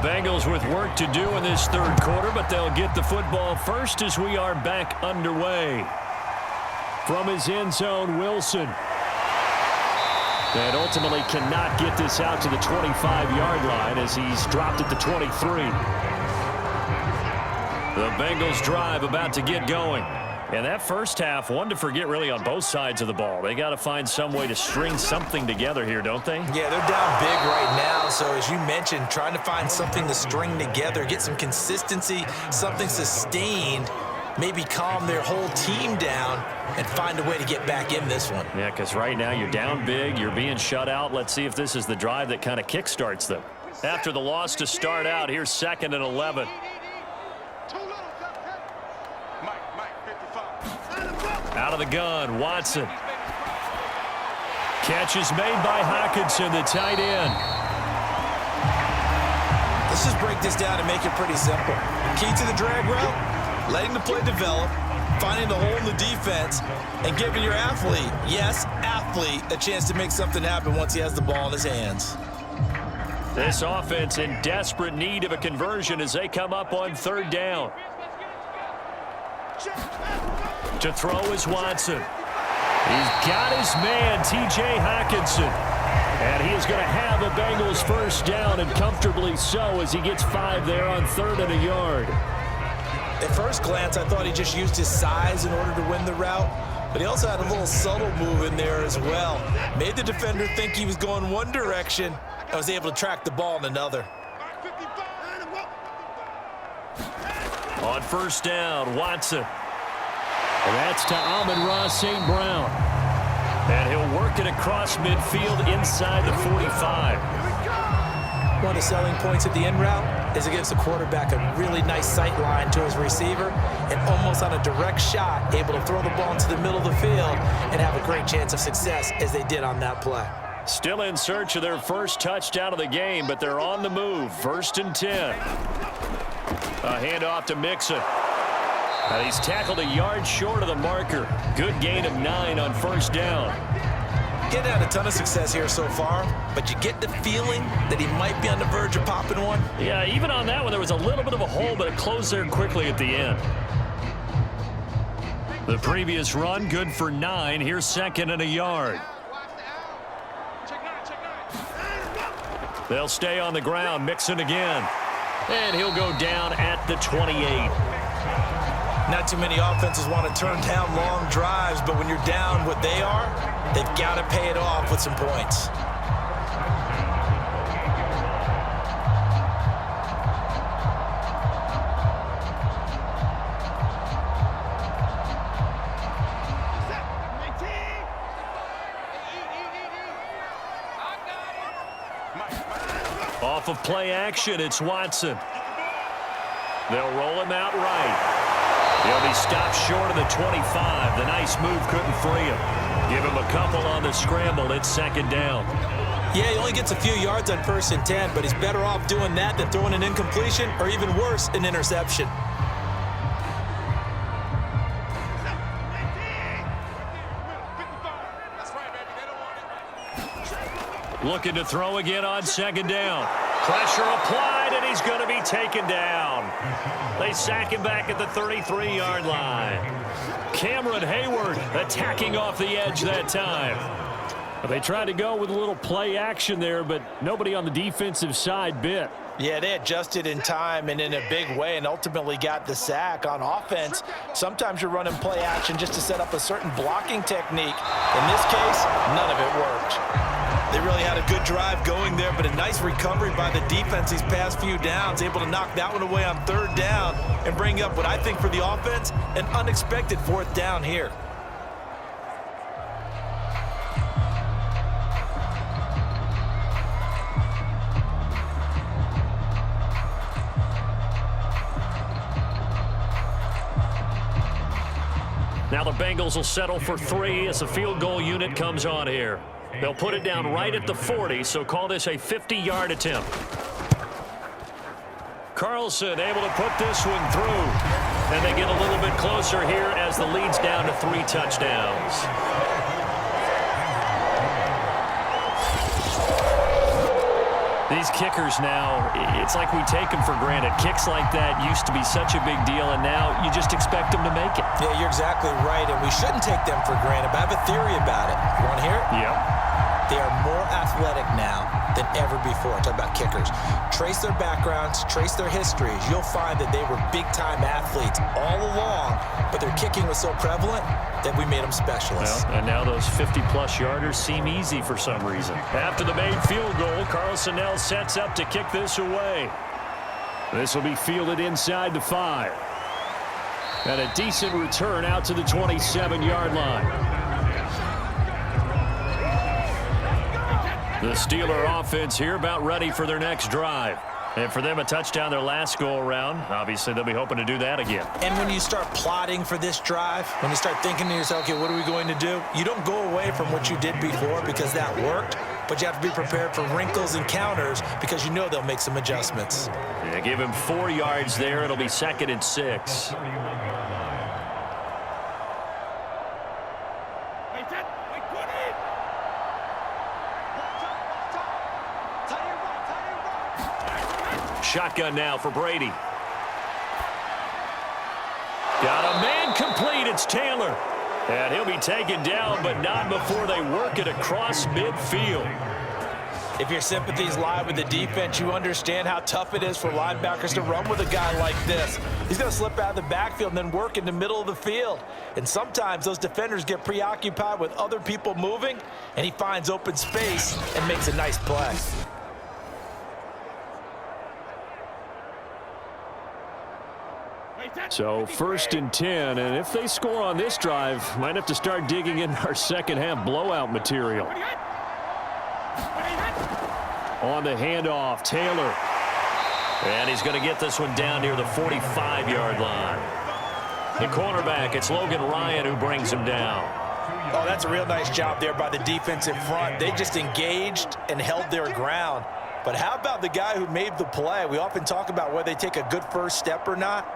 Bengals with work to do in this third quarter, but they'll get the football first as we are back underway. From his end zone, Wilson. And ultimately cannot get this out to the 25-yard line as he's dropped at the 23. The Bengals drive about to get going. And that first half, one to forget really on both sides of the ball. They got to find some way to string something together here, don't they? Yeah, they're down big right now. So as you mentioned, trying to find something to string together, get some consistency, something sustained, maybe calm their whole team down and find a way to get back in this one. Yeah, because right now you're down big, you're being shut out. Let's see if this is the drive that kind of kickstarts them. After the loss to start out, here's 2nd and 11. Out of the gun, Watson. Catch is made by Hockenson, the tight end. Let's just break this down and make it pretty simple. Key to the drag route, letting the play develop, finding the hole in the defense, and giving your athlete, yes, athlete, a chance to make something happen once he has the ball in his hands. This offense in desperate need of a conversion as they come up on 3rd down. To throw is Watson. He's got his man, T.J. Hockenson. And he is going to have a Bengals first down, and comfortably so, as he gets 5 there on 3rd and a yard. At first glance, I thought he just used his size in order to win the route, but he also had a little subtle move in there as well. Made the defender think he was going one direction and was able to track the ball in another. On 1st down, Watson. And that's to Amon-Ra St. Brown. And he'll work it across midfield inside the 45. One of the selling points of the in route is it gives the quarterback a really nice sight line to his receiver and almost on a direct shot able to throw the ball into the middle of the field and have a great chance of success as they did on that play. Still in search of their first touchdown of the game, but they're on the move. 1st and 10. A handoff to Mixon. And he's tackled a yard short of the marker. Good gain of 9 on 1st down. Getting had a ton of success here so far, but you get the feeling that he might be on the verge of popping one. Yeah, even on that one, there was a little bit of a hole, but it closed there quickly at the end. The previous run, good for 9. Here's 2nd and a yard. They'll stay on the ground, Mixon again. And he'll go down at the 28. Not too many offenses want to turn down long drives, but when you're down what they are, they've got to pay it off with some points. Off of play action, it's Watson. They'll roll him out right. He'll be stopped short of the 25. The nice move couldn't free him. Give him a couple on the scramble. It's 2nd down. Yeah, he only gets a few yards on 1st and 10, but he's better off doing that than throwing an incompletion or even worse, an interception. Looking to throw again on 2nd down. Pressure applied, and he's going to be taken down. They sack him back at the 33-yard line. Cameron Hayward attacking off the edge that time. They tried to go with a little play action there, but nobody on the defensive side bit. Yeah, they adjusted in time and in a big way and ultimately got the sack. On offense, sometimes you're running play action just to set up a certain blocking technique. In this case, none of it worked. They really had a good drive going there, but a nice recovery by the defense these past few downs, able to knock that one away on 3rd down and bring up what I think for the offense, an unexpected 4th down here. Now the Bengals will settle for 3 as the field goal unit comes on here. They'll put it down right at the 40, so call this a 50-yard attempt. Carlson able to put this one through. And they get a little bit closer here as the lead's down to 3 touchdowns. These kickers now, it's like we take them for granted. Kicks like that used to be such a big deal, and now you just expect them to make it. Yeah, you're exactly right, and we shouldn't take them for granted, but I have a theory about it. You want to hear it? Yep. They are more athletic now than ever before. I'm talking about kickers. Trace their backgrounds, trace their histories. You'll find that they were big-time athletes all along, but their kicking was so prevalent that we made them specialists. Well, and now those 50-plus yarders seem easy for some reason. After the made field goal, Carlson now sets up to kick this away. This will be fielded inside the 5. And a decent return out to the 27-yard line. The Steeler offense here about ready for their next drive. And for them, a touchdown their last go-around. Obviously, they'll be hoping to do that again. And when you start plotting for this drive, when you start thinking to yourself, okay, what are we going to do? You don't go away from what you did before because that worked, but you have to be prepared for wrinkles and counters because you know they'll make some adjustments. Yeah, give him 4 yards there. It'll be 2nd and 6. Shotgun now for Brady. Got a man complete. It's Taylor. And he'll be taken down, but not before they work it across midfield. If your sympathies lie with the defense, you understand how tough it is for linebackers to run with a guy like this. He's going to slip out of the backfield and then work in the middle of the field. And sometimes those defenders get preoccupied with other people moving, and he finds open space and makes a nice play. So 1st and 10, and if they score on this drive, might have to start digging in our second-half blowout material. On the handoff, Taylor. And he's going to get this one down near the 45-yard line. The cornerback, it's Logan Ryan who brings him down. Oh, that's a real nice job there by the defensive front. They just engaged and held their ground. But how about the guy who made the play? We often talk about whether they take a good first step or not.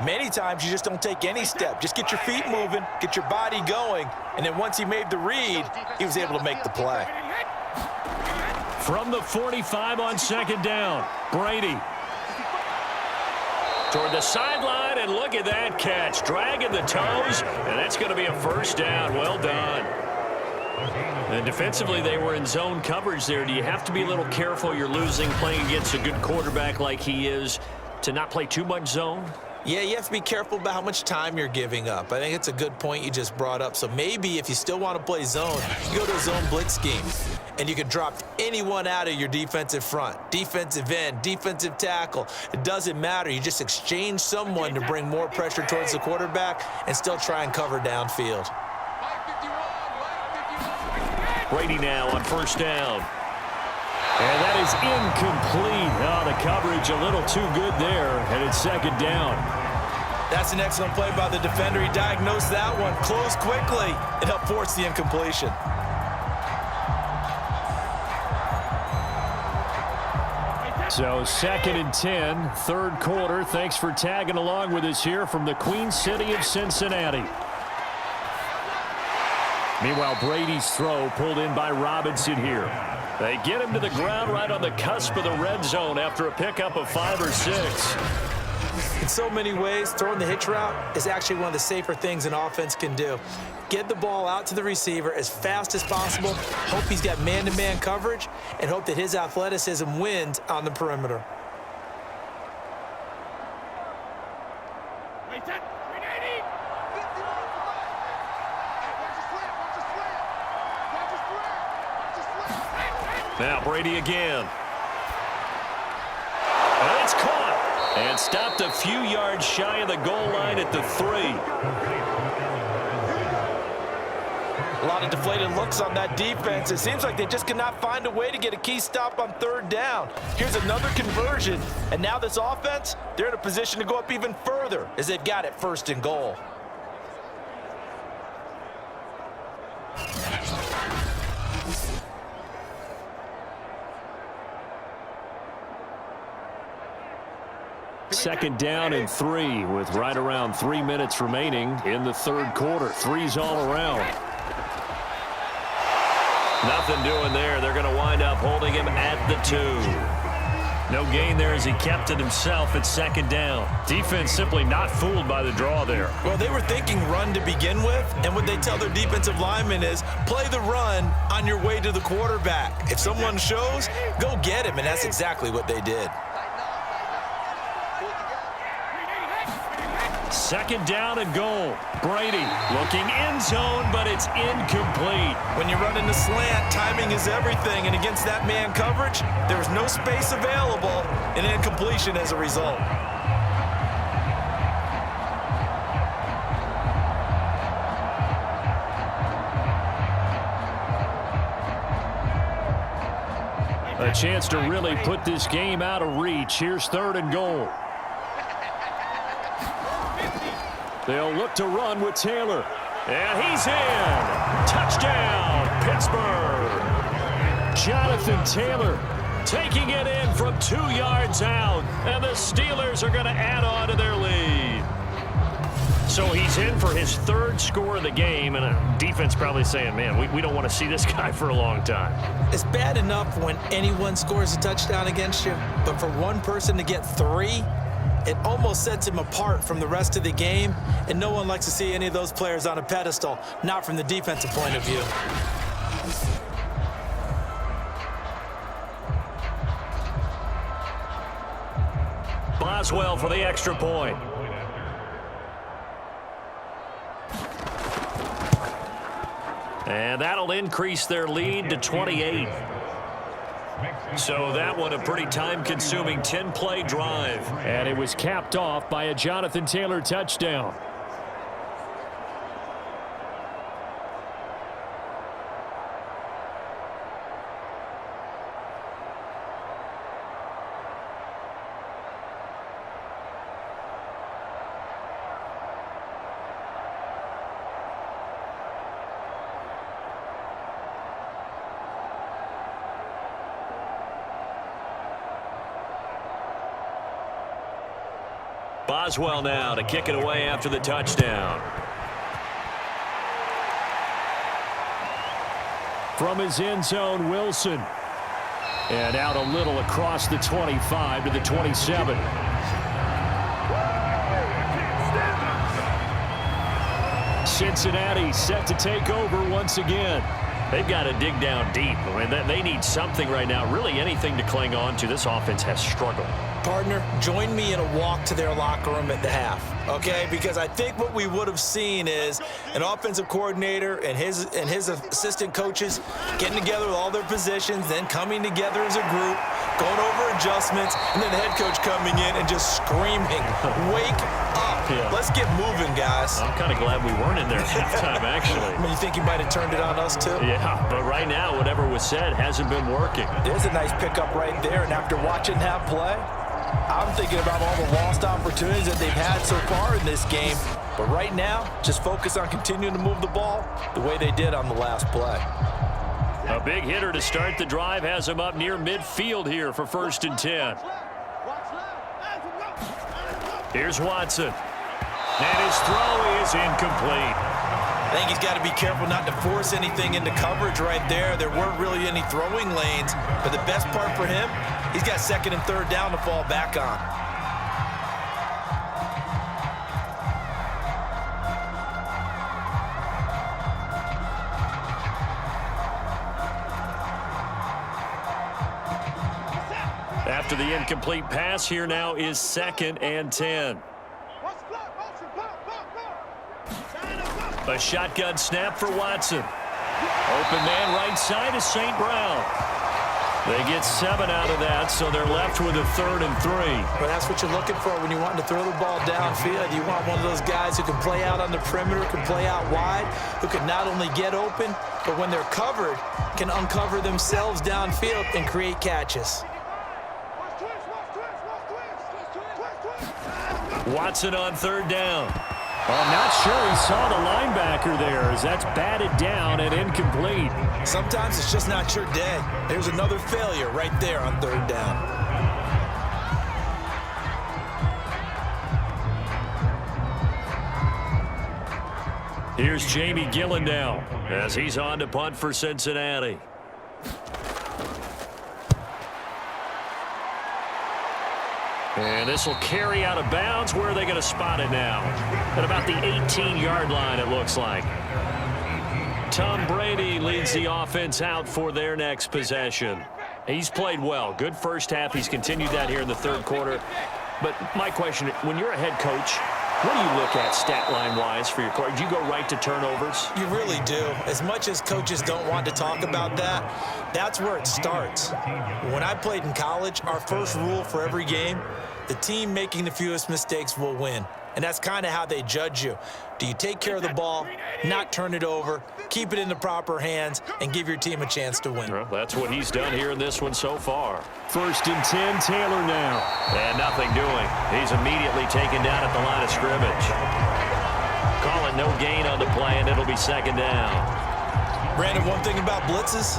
Many times you just don't take any step. Just get your feet moving, get your body going, and then once he made the read, he was able to make the play. From the 45 on 2nd down, Brady. Toward the sideline, and look at that catch. Dragging the toes, and that's going to be a 1st down. Well done. And defensively, they were in zone coverage there. Do you have to be a little careful? You're losing, playing against a good quarterback like he is, to not play too much zone? Yeah, you have to be careful about how much time you're giving up. I think it's a good point you just brought up. So maybe if you still want to play zone, you go to a zone blitz scheme, and you can drop anyone out of your defensive front, defensive end, defensive tackle. It doesn't matter. You just exchange someone to bring more pressure towards the quarterback and still try and cover downfield. Brady now on 1st down. And that is incomplete. Oh, the coverage a little too good there, and it's 2nd down. That's an excellent play by the defender. He diagnosed that one, closed quickly, and helped force the incompletion. So 2nd and 10, 3rd quarter. Thanks for tagging along with us here from the Queen City of Cincinnati. Meanwhile, Brady's throw pulled in by Robinson here. They get him to the ground right on the cusp of the red zone after a pickup of 5 or 6. In so many ways, throwing the hitch route is actually one of the safer things an offense can do. Get the ball out to the receiver as fast as possible, hope he's got man-to-man coverage, and hope that his athleticism wins on the perimeter. Now Brady again. And it's caught. And stopped a few yards shy of the goal line at the 3. A lot of deflated looks on that defense. It seems like they just cannot find a way to get a key stop on 3rd down. Here's another conversion. And now this offense, they're in a position to go up even further as they've got it 1st and goal. Second down and 3 with right around 3 minutes remaining in the 3rd quarter. 3's all around. Nothing doing there. They're going to wind up holding him at the 2. No gain there as he kept it himself at second down. Defense simply not fooled by the draw there. Well, they were thinking run to begin with, and what they tell their defensive linemen is play the run on your way to the quarterback. If someone shows, go get him, and that's exactly what they did. Second down and goal. Brady looking end zone, but it's incomplete. When you run in the slant, timing is everything, and against that man coverage, there was no space available, and incompletion as a result. A chance to really put this game out of reach. Here's third and goal. They'll look to run with Taylor. And he's in. Touchdown, Pittsburgh. Jonathan Taylor taking it in from 2 yards out. And the Steelers are going to add on to their lead. So he's in for his 3rd score of the game. And a defense probably saying, man, we don't want to see this guy for a long time. It's bad enough when anyone scores a touchdown against you. But for one person to get 3, it almost sets him apart from the rest of the game, and no one likes to see any of those players on a pedestal, not from the defensive point of view. Boswell for the extra point. And that'll increase their lead to 28. So that one a pretty time-consuming 10-play drive. And it was capped off by a Jonathan Taylor touchdown. Boswell now to kick it away after the touchdown. From his end zone, Wilson. And out a little across the 25 to the 27. Cincinnati set to take over once again. They've got to dig down deep. I mean, they need something right now, really anything to cling on to. This offense has struggled. Partner, join me in a walk to their locker room at the half, okay? Because I think what we would have seen is an offensive coordinator and his assistant coaches getting together with all their positions, then coming together as a group, going over adjustments, and then the head coach coming in and just screaming, wake up. Yeah. Let's get moving, guys. I'm kind of glad we weren't in there at halftime, actually. I mean, you think you might have turned it on us, too? Yeah, but right now, whatever was said hasn't been working. There's a nice pickup right there, and after watching that play, I'm thinking about all the lost opportunities that they've had so far in this game. But right now, just focus on continuing to move the ball the way they did on the last play. A big hitter to start the drive has him up near midfield here for 1st and 10. Here's Watson. And his throw is incomplete. I think he's got to be careful not to force anything into coverage right there. There weren't really any throwing lanes, but the best part for him, he's got 2nd and 3rd down to fall back on. After the incomplete pass, here now is 2nd and 10. A shotgun snap for Watson. Open man right side is St. Brown. They get 7 out of that, so they're left with a 3rd and 3. But that's what you're looking for when you want to throw the ball downfield. You want one of those guys who can play out on the perimeter, can play out wide, who can not only get open, but when they're covered, can uncover themselves downfield and create catches. Watson on 3rd down. Well, I'm not sure he saw the linebacker there as that's batted down and incomplete. Sometimes it's just not your day. There's another failure right there on 3rd down. Here's Jamie Gillen now as he's on to punt for Cincinnati. And this will carry out of bounds. Where are they going to spot it now? At about the 18-yard line, it looks like. Tom Brady leads the offense out for their next possession. He's played well. Good first half. He's continued that here in the third quarter. But my question, when you're a head coach, what do you look at stat line-wise for your quarterback? Do you go right to turnovers? You really do. As much as coaches don't want to talk about that, that's where it starts. When I played in college, our first rule for every game, the team making the fewest mistakes will win. And that's kind of how they judge you. Do you take care of the ball, not turn it over, keep it in the proper hands, and give your team a chance to win? Well, that's what he's done here in this one so far. 1st and 10, Taylor now. And nothing doing. He's immediately taken down at the line of scrimmage. Call it no gain on the play, and it'll be 2nd down. Brandon, one thing about blitzes,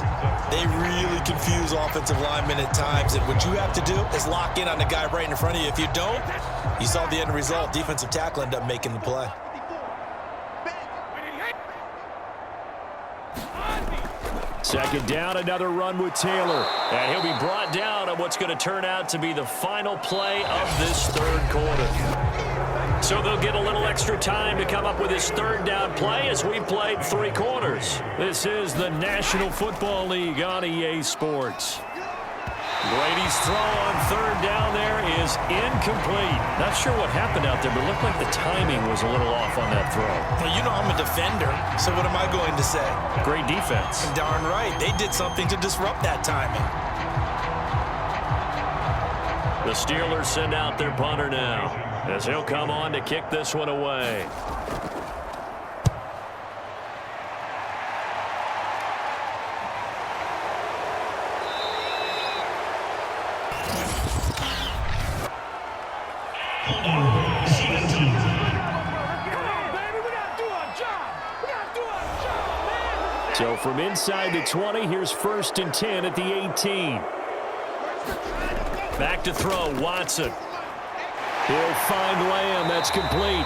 they really confuse offensive linemen at times, and what you have to do is lock in on the guy right in front of you. If you don't, you saw the end result. Defensive tackle ended up making the play. Second down, another run with Taylor. And he'll be brought down on what's going to turn out to be the final play of this third quarter. So they'll get a little extra time to come up with his 3rd down play as we played 3 quarters. This is the National Football League on EA Sports. Brady's throw on 3rd down there is incomplete. Not sure what happened out there, but it looked like the timing was a little off on that throw. Well, you know I'm a defender, so what am I going to say? Great defense. Darn right. They did something to disrupt that timing. The Steelers send out their punter now, as he'll come on to kick this one away. So from inside the 20, here's 1st and 10 at the 18. Back to throw, Watson. He'll find Lamb. That's complete.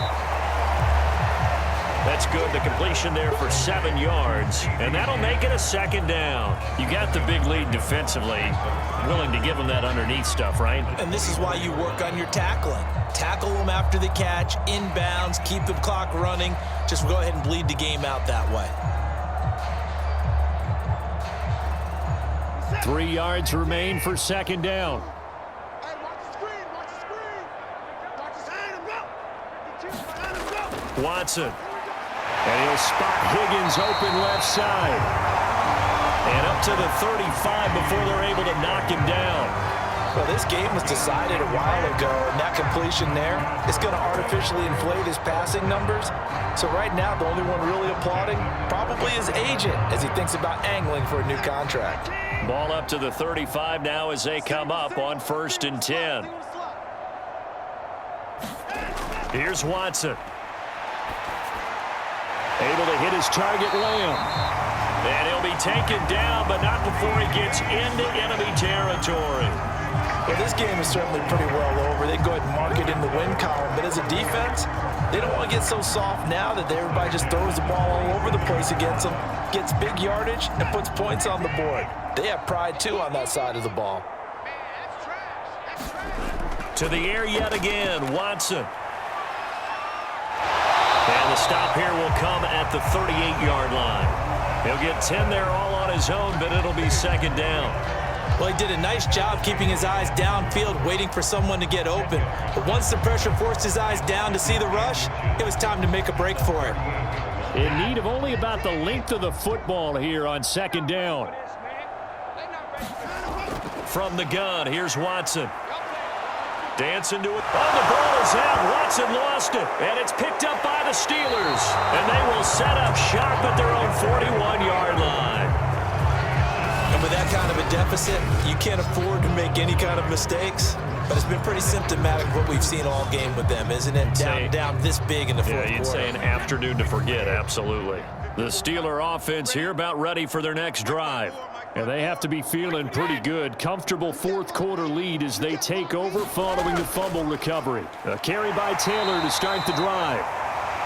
That's good. The completion there for 7 yards. And that'll make it a 2nd down. You got the big lead defensively. Willing to give them that underneath stuff, right? And this is why you work on your tackling. Tackle them after the catch, inbounds, keep the clock running. Just go ahead and bleed the game out that way. 3 yards remain for 2nd down. Watson. And he'll spot Higgins open left side. And up to the 35 before they're able to knock him down. Well, this game was decided a while ago, and that completion there is going to artificially inflate his passing numbers. So right now, the only one really applauding probably his agent as he thinks about angling for a new contract. Ball up to the 35 now as they come up on 1st and 10. Here's Watson. Able to hit his target, Lamb. And he'll be taken down, but not before he gets into enemy territory. Well, this game is certainly pretty well over. They go ahead and mark it in the win column. But as a defense, they don't want to get so soft now that everybody just throws the ball all over the place against them, gets big yardage, and puts points on the board. They have pride, too, on that side of the ball. To the air yet again, Watson. And the stop here will come at the 38-yard line. He'll get 10 there all on his own, but it'll be 2nd down. Well, he did a nice job keeping his eyes downfield, waiting for someone to get open. But once the pressure forced his eyes down to see the rush, it was time to make a break for it. In need of only about the length of the football here on 2nd down. From the gun, here's Watson. Dancing to it. Oh, the ball is out. Watson lost it. And it's picked up by the Steelers. And they will set up shop at their own 41-yard line. And with that kind of a deficit, you can't afford to make any kind of mistakes. But it's been pretty symptomatic of what we've seen all game with them, isn't it? Down this big in the fourth quarter. Yeah, you'd say an afternoon to forget, absolutely. The Steeler offense here about ready for their next drive. And they have to be feeling pretty good. Comfortable fourth quarter lead as they take over following the fumble recovery. A carry by Taylor to start the drive.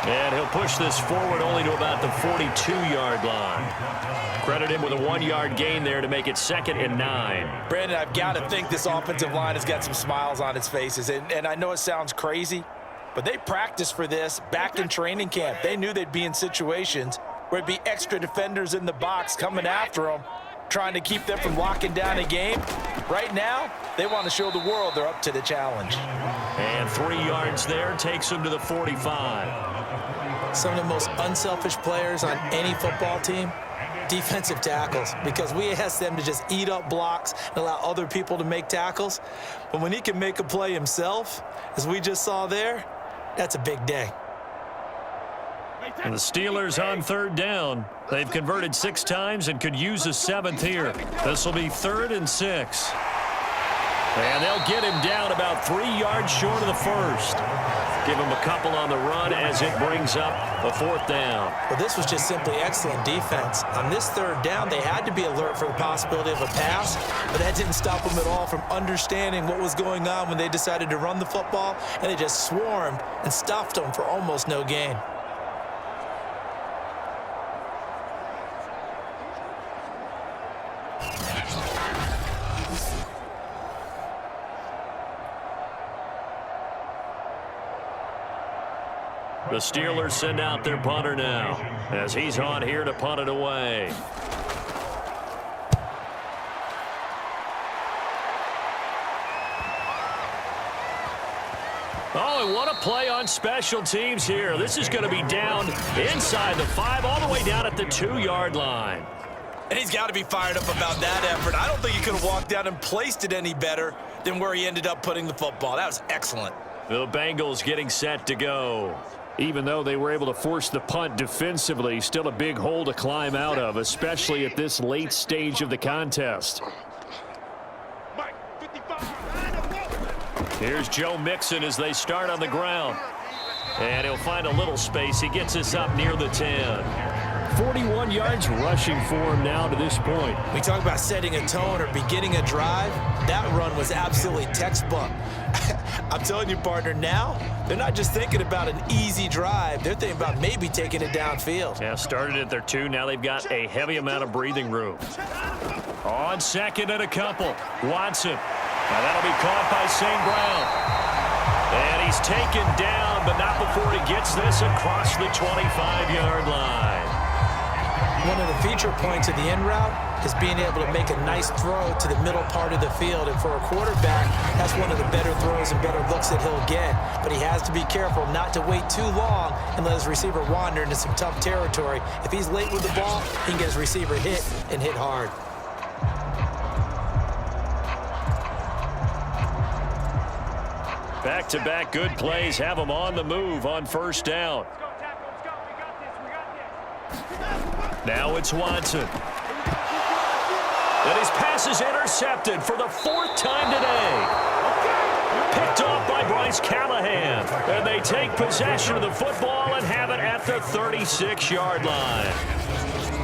And he'll push this forward only to about the 42-yard line. Credit him with a 1-yard gain there to make it 2nd and 9. Brandon, I've got to think this offensive line has got some smiles on its faces. And I know it sounds crazy, but they practiced for this back in training camp. They knew they'd be in situations where it'd be extra defenders in the box coming after them, trying to keep them from locking down a game. Right now, they want to show the world they're up to the challenge. And 3 yards there takes them to the 45. Some of the most unselfish players on any football team, defensive tackles, because we ask them to just eat up blocks and allow other people to make tackles. But when he can make a play himself, as we just saw there, that's a big day. And the Steelers on 3rd down. They've converted 6 times and could use a 7th here. This will be 3rd and 6. And they'll get him down about 3 yards short of the 1st. Give him a couple on the run as it brings up a 4th down. Well, this was just simply excellent defense. On this 3rd down, they had to be alert for the possibility of a pass, but that didn't stop them at all from understanding what was going on when they decided to run the football, and they just swarmed and stuffed them for almost no gain. The Steelers send out their punter now as he's on here to punt it away. Oh, and what a play on special teams here. This is going to be down inside the 5, all the way down at the 2-yard line. And he's got to be fired up about that effort. I don't think he could have walked down and placed it any better than where he ended up putting the football. That was excellent. The Bengals getting set to go. Even though they were able to force the punt defensively, still a big hole to climb out of, especially at this late stage of the contest. Here's Joe Mixon as they start on the ground. And he'll find a little space. He gets us up near the 10. 41 yards rushing for him now to this point. We talk about setting a tone or beginning a drive. That run was absolutely textbook. I'm telling you, partner, now they're not just thinking about an easy drive. They're thinking about maybe taking it downfield. Yeah, started at their 2. Now they've got a heavy amount of breathing room. On 2nd and a couple. Watson. Now that'll be caught by St. Brown. And he's taken down, but not before he gets this across the 25-yard line. One of the feature points of the in route is being able to make a nice throw to the middle part of the field. And for a quarterback, that's one of the better throws and better looks that he'll get. But he has to be careful not to wait too long and let his receiver wander into some tough territory. If he's late with the ball, he can get his receiver hit and hit hard. Back-to-back good plays have him on the move on 1st down. Now it's Watson. And his pass is intercepted for the 4th time today. Picked off by Bryce Callahan. And they take possession of the football and have it at the 36-yard line.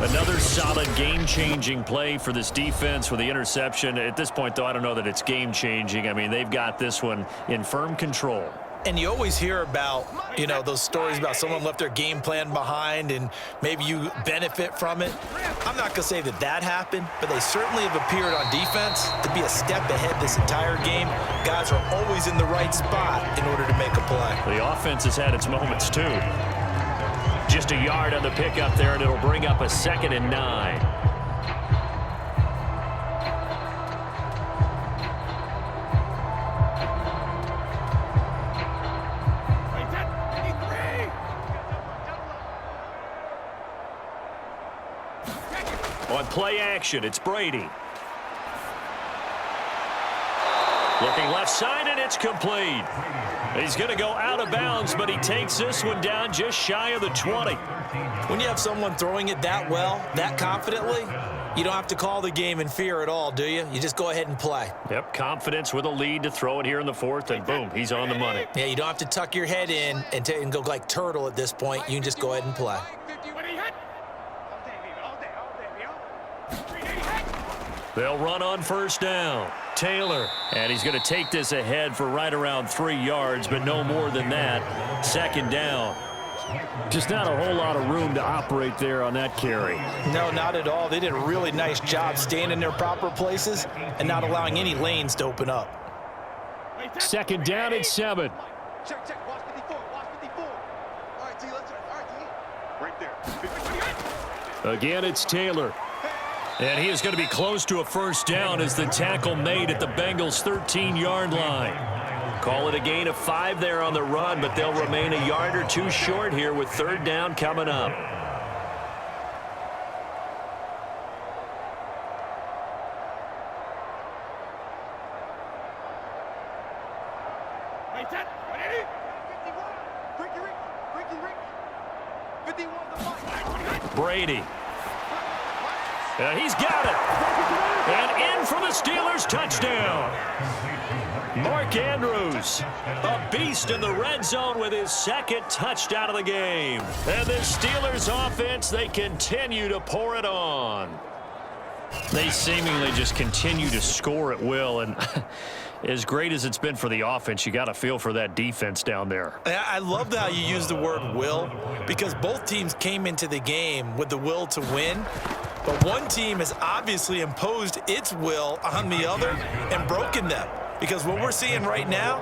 Another solid game-changing play for this defense with the interception. At this point, though, I don't know that it's game-changing. I mean, they've got this one in firm control. And you always hear about, you know, those stories about someone left their game plan behind and maybe you benefit from it. I'm not going to say that that happened, but they certainly have appeared on defense to be a step ahead this entire game. Guys are always in the right spot in order to make a play. The offense has had its moments, too. Just a yard on the pickup there, and it'll bring up a 2nd and 9. On play action, it's Brady. Looking left side, and it's complete. He's going to go out of bounds, but he takes this one down just shy of the 20. When you have someone throwing it that well, that confidently, you don't have to call the game in fear at all, do you? You just go ahead and play. Yep, confidence with a lead to throw it here in the 4th, and boom, he's on the money. Yeah, you don't have to tuck your head in and go like turtle at this point. You can just go ahead and play. They'll run on 1st down. Taylor, and he's going to take this ahead for right around 3 yards, but no more than that. 2nd down. Just not a whole lot of room to operate there on that carry. No, not at all. They did a really nice job staying in their proper places and not allowing any lanes to open up. Second down and 7. Check. Watch 54. Watch 54. All right, T. Let's all right, T. Right there. Again, it's Taylor. And he is going to be close to a first down as the tackle made at the Bengals' 13-yard line. Call it a gain of 5 there on the run, but they'll remain a yard or two short here with third down coming up. Brady. He's got it. And in for the Steelers, touchdown. Mark Andrews, a beast in the red zone with his second touchdown of the game. And the Steelers offense, they continue to pour it on. They seemingly just continue to score at will, and as great as it's been for the offense, you got to feel for that defense down there. I love how you use the word will, because both teams came into the game with the will to win, but one team has obviously imposed its will on the other and broken them. Because what we're seeing right now,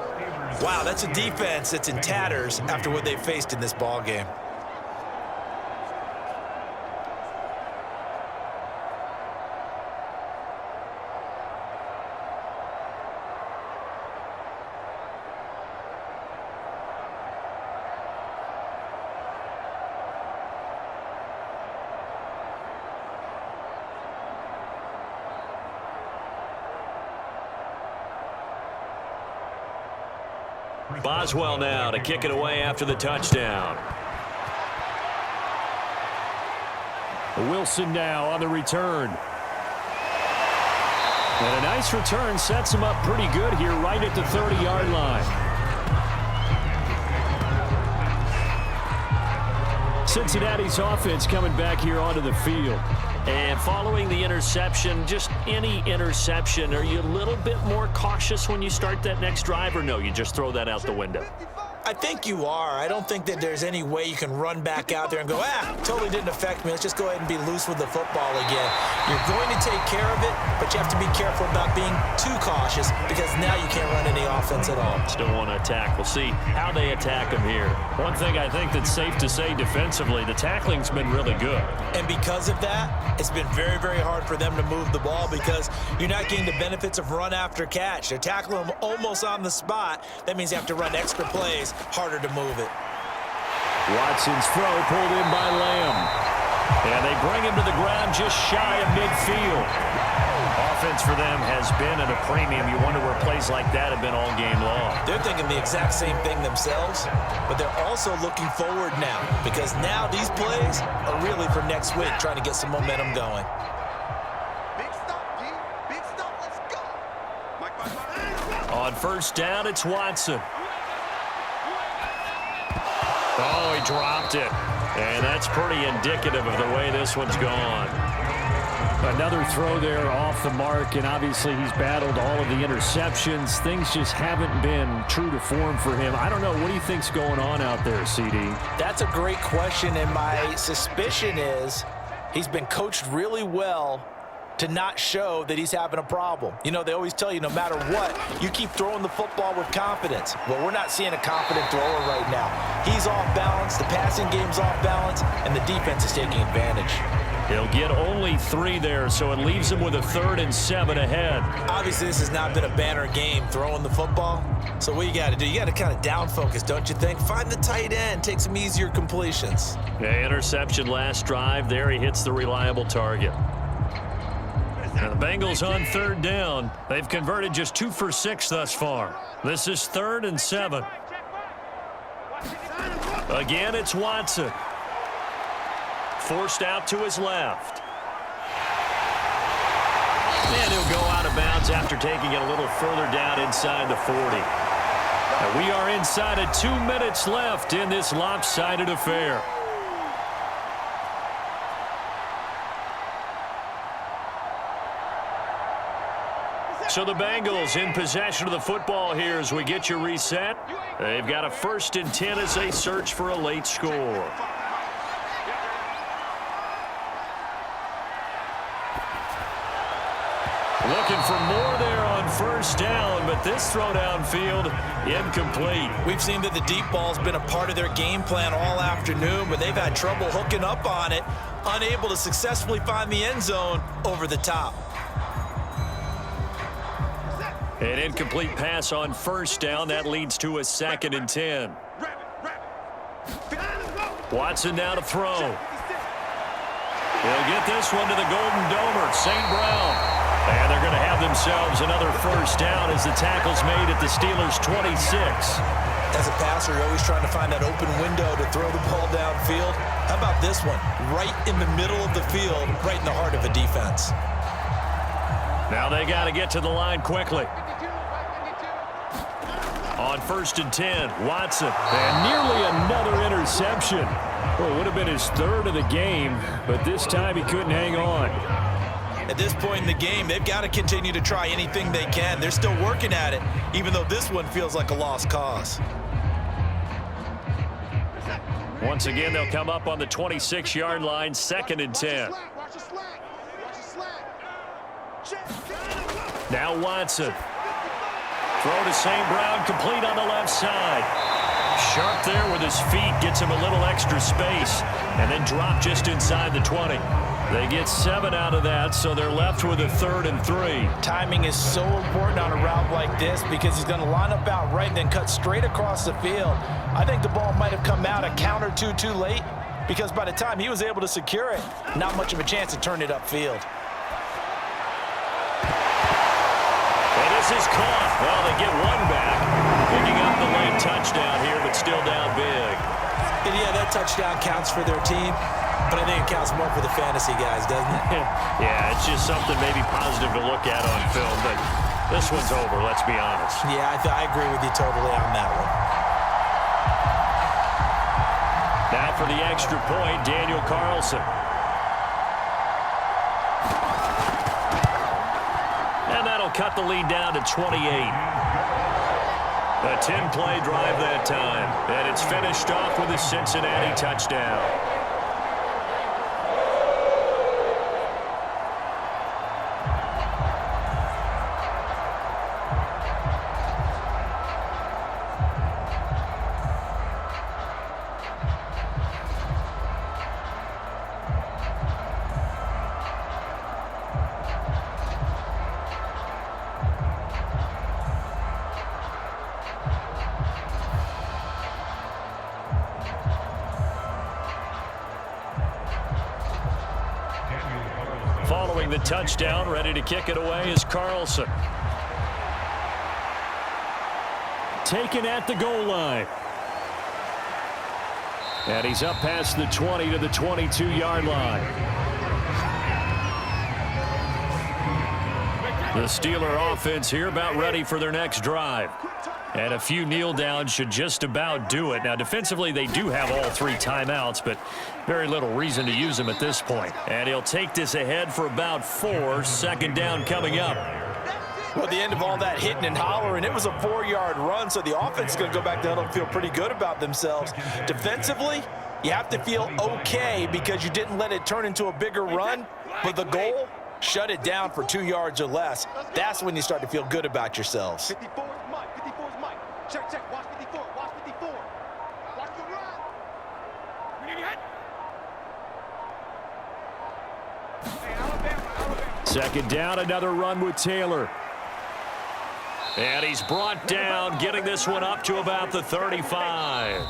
wow, that's a defense that's in tatters after what they faced in this ball game. Boswell now to kick it away after the touchdown. Wilson now on the return. And a nice return sets him up pretty good here right at the 30-yard line. Cincinnati's offense coming back here onto the field. And following the interception, just any interception, are you a little bit more cautious when you start that next drive, or no, you just throw that out the window? I think you are. I don't think that there's any way you can run back out there and go, totally didn't affect me. Let's just go ahead and be loose with the football again. You're going to take care of it, but you have to be careful about being too cautious because now you can't run any offense at all. Still want to attack. We'll see how they attack him here. One thing I think that's safe to say defensively, the tackling's been really good. And because of that, it's been very, very hard for them to move the ball because you're not getting the benefits of run after catch. They're tackling them almost on the spot. That means you have to run extra plays, harder to move it. Watson's throw pulled in by Lamb. And they bring him to the ground just shy of midfield. Offense for them has been at a premium. You wonder where plays like that have been all game long. They're thinking the exact same thing themselves, but they're also looking forward now because now these plays are really for next week, trying to get some momentum going. Big stop, G. Big stop. Let's go. On first down, it's Watson. Oh, he dropped it. And that's pretty indicative of the way this one's gone. Another throw there off the mark, and obviously he's battled all of the interceptions. Things just haven't been true to form for him. I don't know. What do you think's going on out there, CD? That's a great question, and my suspicion is he's been coached really well to not show that he's having a problem. You know, they always tell you no matter what, you keep throwing the football with confidence. Well, we're not seeing a confident thrower right now. He's off balance, the passing game's off balance, and the defense is taking advantage. He'll get only 3 there, so it leaves him with a 3rd and 7 ahead. Obviously, this has not been a banner game throwing the football. So what you got to do, you got to kind of down focus, don't you think? Find the tight end, take some easier completions. Yeah, interception last drive. There he hits the reliable target. Now the Bengals on 3rd down. They've converted just 2 for 6 thus far. This is 3rd and 7. Again, it's Watson. Forced out to his left. And he'll go out of bounds after taking it a little further down inside the 40. Now we are inside of 2 minutes left in this lopsided affair. So the Bengals in possession of the football here as we get you reset. They've got a 1st and 10 as they search for a late score. Looking for more there on 1st down, but this throw downfield incomplete. We've seen that the deep ball's been a part of their game plan all afternoon, but they've had trouble hooking up on it, unable to successfully find the end zone over the top. An incomplete pass on 1st down. That leads to a 2nd and 10. Watson now to throw. He'll get this one to the Golden Domer, St. Brown. And they're going to have themselves another 1st down as the tackle's made at the Steelers' 26. As a passer, you're always trying to find that open window to throw the ball downfield. How about this one? Right in the middle of the field, right in the heart of a defense. Now they got to get to the line quickly. On 1st and 10, Watson. And nearly another interception. Well, it would have been his 3rd of the game, but this time he couldn't hang on. At this point in the game, they've got to continue to try anything they can. They're still working at it, even though this one feels like a lost cause. Once again, they'll come up on the 26-yard line, 2nd and 10. Now Watson. Throw to St. Brown, complete on the left side. Sharp there with his feet, gets him a little extra space, and then drop just inside the 20. They get 7 out of that, so they're left with a 3rd and 3. Timing is so important on a route like this because he's going to line up out right and then cut straight across the field. I think the ball might have come out a count or two too late because by the time he was able to secure it, not much of a chance to turn it upfield. And this is caught. Well, they get one back. Picking up the late touchdown here, but still down big. And yeah, that touchdown counts for their team, but I think it counts more for the fantasy guys, doesn't it? Yeah, it's just something maybe positive to look at on film, but this one's over, let's be honest. Yeah, I agree with you totally on that one. Now for the extra point, Daniel Carlson. And that'll cut the lead down to 28. A 10-play drive that time, and it's finished off with a Cincinnati touchdown. Following the touchdown, ready to kick it away is Carlson. Taken at the goal line. And he's up past the 20 to the 22-yard line. The Steeler offense here about ready for their next drive. And a few kneel downs should just about do it. Now, defensively, they do have all 3 timeouts, but very little reason to use them at this point. And he'll take this ahead for about 4. 2nd down coming up. Well, at the end of all that hitting and hollering, it was a 4-yard run, so the offense is going to go back down and feel pretty good about themselves. Defensively, you have to feel okay because you didn't let it turn into a bigger run, but the goal, shut it down for 2 yards or less. That's when you start to feel good about yourselves. 54 is Mike. 54 is Mike. Check, check. Watch 54. Watch 54. Watch the run. Hey, Alabama. 2nd down, another run with Taylor. And he's brought down, getting this one up to about the 35.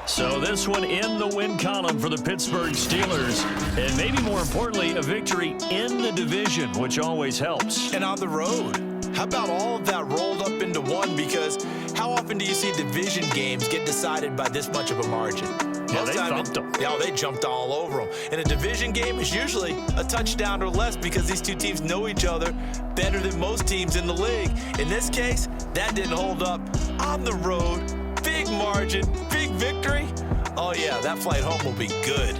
So this one in the win column for the Pittsburgh Steelers. And maybe more importantly, a victory in the division, which always helps. And on the road. How about all of that rolled up into one? Because how often do you see division games get decided by this much of a margin? Yeah, they thumped them. Yeah, they jumped all over them. And a division game is usually a touchdown or less because these two teams know each other better than most teams in the league. In this case, that didn't hold up. On the road, big margin, big victory. Oh, yeah, that flight home will be good.